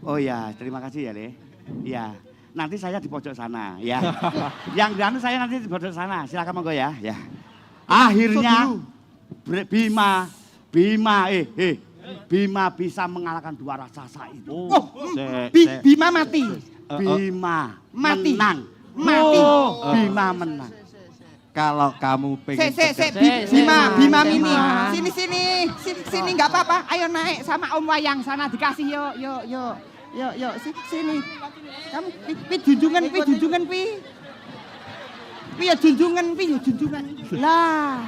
Oh ya, terima kasih ya, Le. Iya. Nanti saya di pojok sana, ya. Yang anu saya nanti di pojok sana. Silakan monggo ya, ya. Akhirnya Bima bisa mengalahkan dua raksasa itu. Oh, Bima mati. Bima mati. menang. Mati. Bima menang. Kalau kamu pengen Bima mini. Sini nggak apa-apa. Ayo naik sama Om Wayang sana dikasih yuk. Sini. Kamu pi junjungan. Pi ya junjungan. Lah.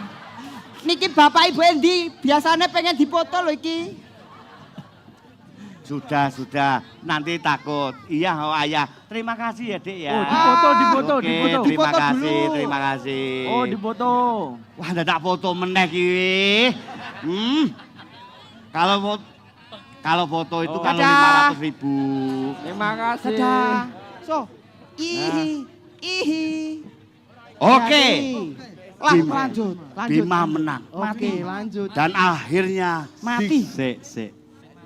Niki Bapak Ibu Endi biasanya pengen dipoto loh iki. Sudah. Nanti takut. Iya, oh ayah. Terima kasih ya, Dek ya. Oh, dipoto. Terima kasih. Oh, dipoto. Wah, tak foto meneh ki. Kalau foto itu kan 500.000. Terima kasih. Dadah. So, ihi. Oke. Lanjut. Bima menang. Mati. Lanjut. Dan akhirnya Mati. Sik.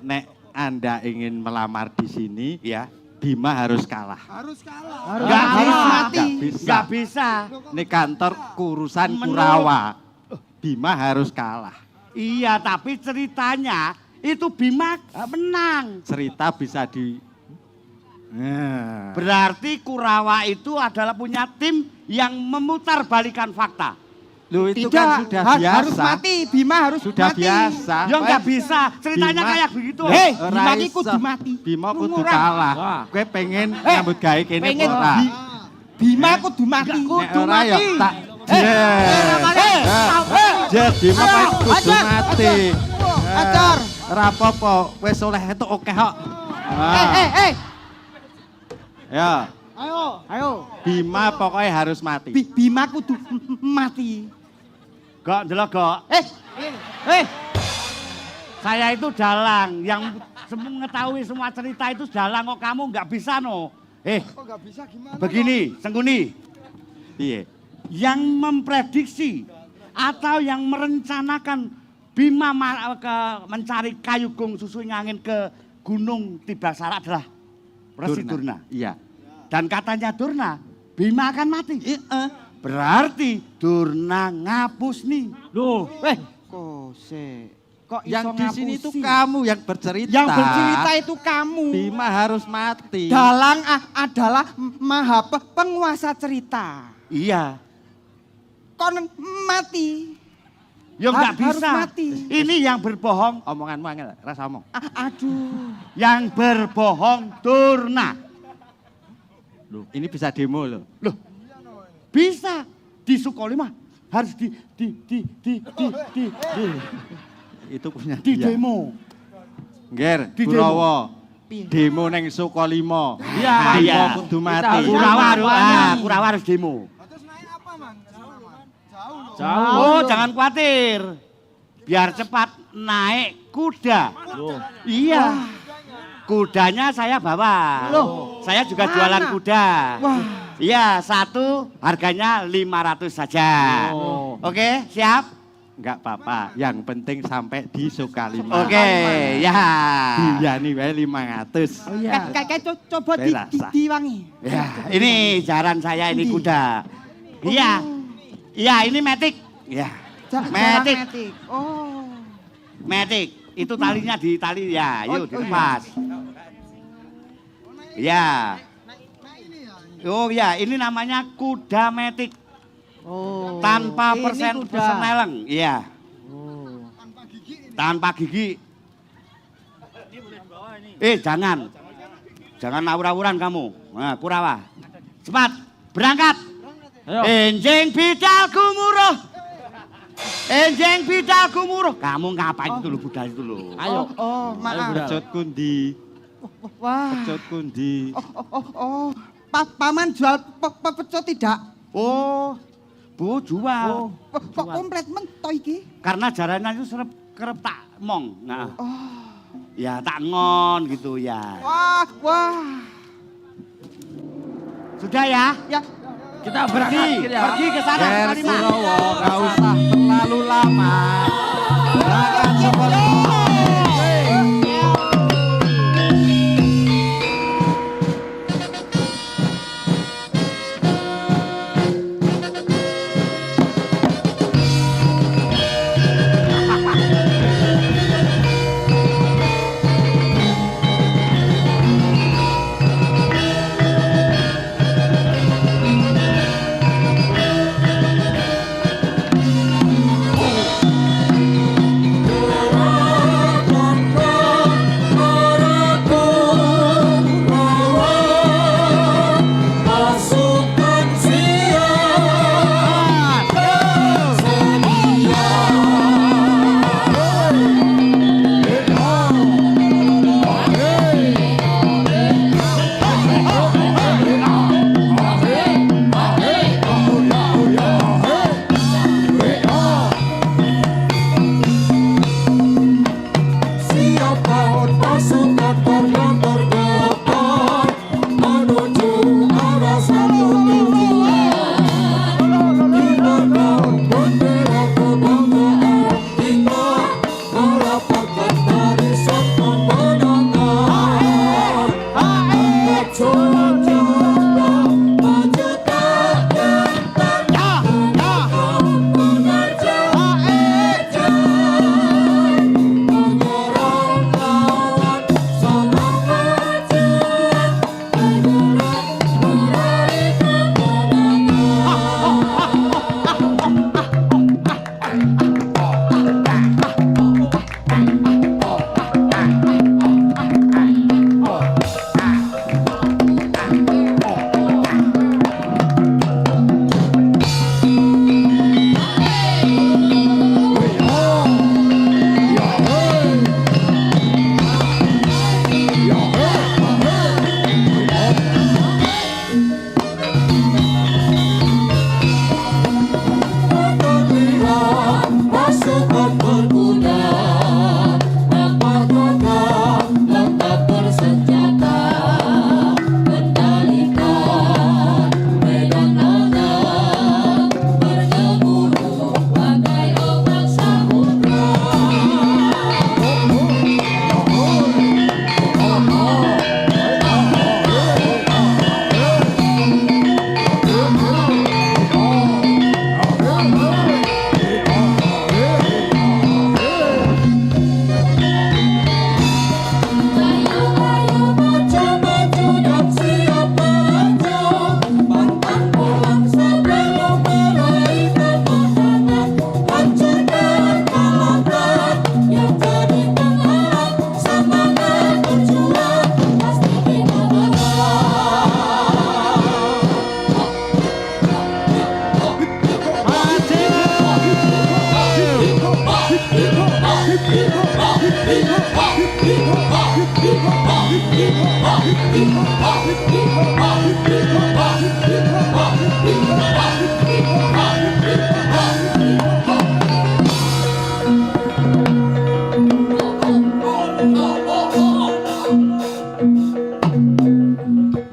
Nek Anda ingin melamar di sini, ya. Bima harus kalah. Nggak bisa. Ini kantor kurusan Kurawa. Bima harus kalah. Iya, tapi ceritanya itu Bima menang. Cerita bisa di... Berarti Kurawa itu adalah punya tim yang memutarbalikan fakta. Loh itu Tidak, kan sudah biasa. Harus mati, Bima harus Sudah mati. biasa. Ya nggak bisa, ceritanya Bima- kayak begitu. Hei, Ora Bima ki iso. kudu mati. Bima kudu Lumurah. kalah. Wah. Kowe pengen nyambut gawe kene Pengen ora. Bima kudu mati. Nek ora ya tak Jet Bima kudu mati. Ajar. Ora apa-apa, wis oleh itu oke kok. Ya, Ayo. Bima pokoknya harus mati. Bima kudu mati. Gak delok kok. Saya itu dalang yang mengetahui semua cerita itu dalang kok kamu nggak bisa no. Kok nggak bisa gimana? Begini, Sengguni. Piye? Yang memprediksi atau yang merencanakan Bima mencari kayu gong susu angin ke Gunung Tibasara adalah Resi Durna. Iya. Dan katanya Durna, Bima akan mati. Berarti Durna ngapus nih. Loh, Kok Yang iso di sini itu ngapusi? kamu yang bercerita. Yang bercerita itu kamu. Bima harus mati. Dalang adalah maha penguasa cerita. Iya. Kon mati. Ya nggak Harus bisa. mati. Ini yang berbohong. Omonganmu angel, rasa omong. Aduh. Yang berbohong Durna. Loh, ini bisa demo loh. Loh, bisa di Sukolima harus di Itu punya dia. demo. Ngger, Di Kurawa. Demo neng Sukolimo. Iya, Bima kudu mati. Kita Kurawa harus demo. jauh. Oh, jangan khawatir. Biar cepat naik kuda. Loh. Iya. Kudanya saya bawa. Loh, Saya juga mana? jualan kuda. Wah. Iya, satu harganya 500 saja. Oh. Oke, siap? Enggak apa-apa, yang penting sampai di Sukalima. Oke, ya. Iya nih, 500. Oh iya. Kayak coba Saya rasa. diwangi. Ya, ini jaran saya ini Ini. kuda. Iya. Iya, ini metik. Ya. Metik. Metik. Oh. Metik. Itu talinya di tali ya, Oh, yuk dilepas. Ya. Oh ya, ini namanya kuda metik. Oh. Tanpa Ini kuda. perseneleng. Iya. Oh. Tanpa gigi. Jangan. Jangan awur-awuran kamu. Nah, Kurawa. Cepat, berangkat. Ayo. Enjing bidal gumuruh. Enjing bidal gumuruh. Kamu ngapain itu lo budal itu lo? Ayo. Oh, maaf. Pecut kundi, Wah. pecut kundi. Oh. Paman jual pecut tidak? Oh, Bu jual. Kok komplit mentok iki? Karena jarannya itu kerep tak mong. Nah. Ya tak ngon gitu ya. Wah. Sudah ya? Ya. Kita berangkat ya. Pergi ke sana. Ger Sukalima. Kurawa, gak usah terlalu lama. Berangkat Sukalima.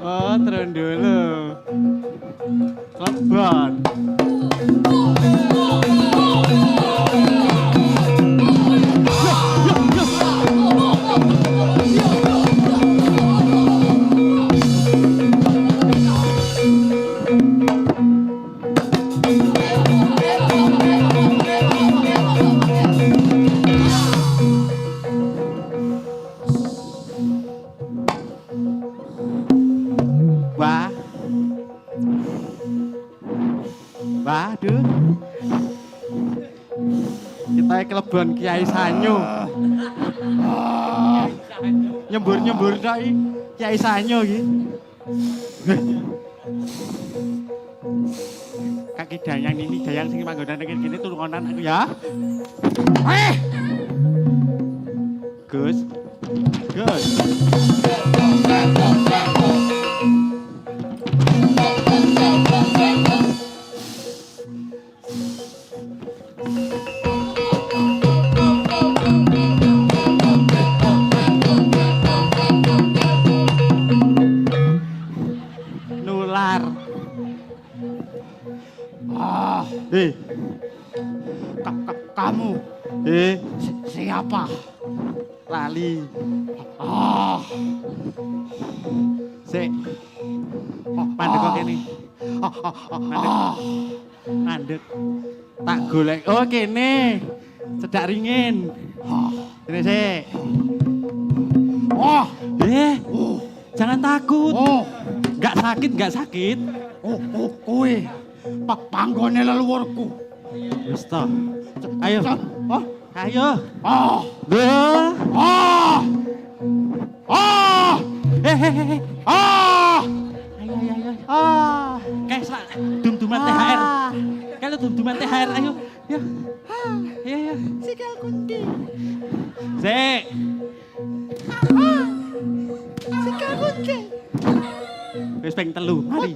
Oh, turun dulu. Klebon. Wah. Waduh. Kita kelebon Kiai Sanyo. Nyembur-nyembur tok iki Kiai Sanyo iki. Kaki dayang ini dayang sing manggonan iki kene turunan aku ya. Gus. Gus. Nular. Kamu siapa? Lali. Sik. Mandek kok kene. Mandek. Mandek. Tak golek. Oh, kene. Cedak ringin. Kene sik. Jangan takut. Enggak sakit, enggak sakit. Kowe panggone leluhurku. Wis to. Ayo. Ayo. Ayo, ayo. Kayak selak dum-duman THR. Kalau dum-duman THR, ayo. Ya. Ayo. Sikil kunti. Sik. Sikil kunti. Wis ping 3. Mari.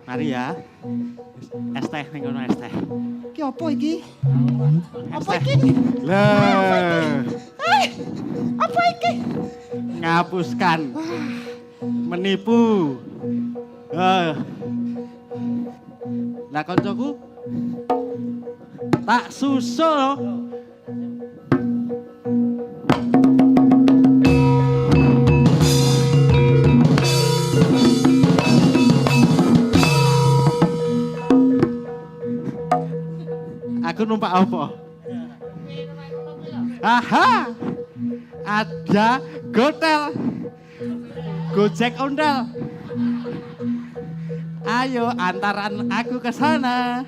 Mari ya. Es teh ning kono es teh. Ki apa iki? Es Apa teh. iki? Lah. Apa iki? Ngapuskan. Menipu. Lah koncoku tak susul. Aku numpak apa? Aha! Ada gotel. Gojek ondel. Ayo antaran aku ke sana.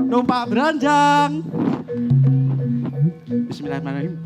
Numpak beranjang. Bismillahirrahmanirrahim.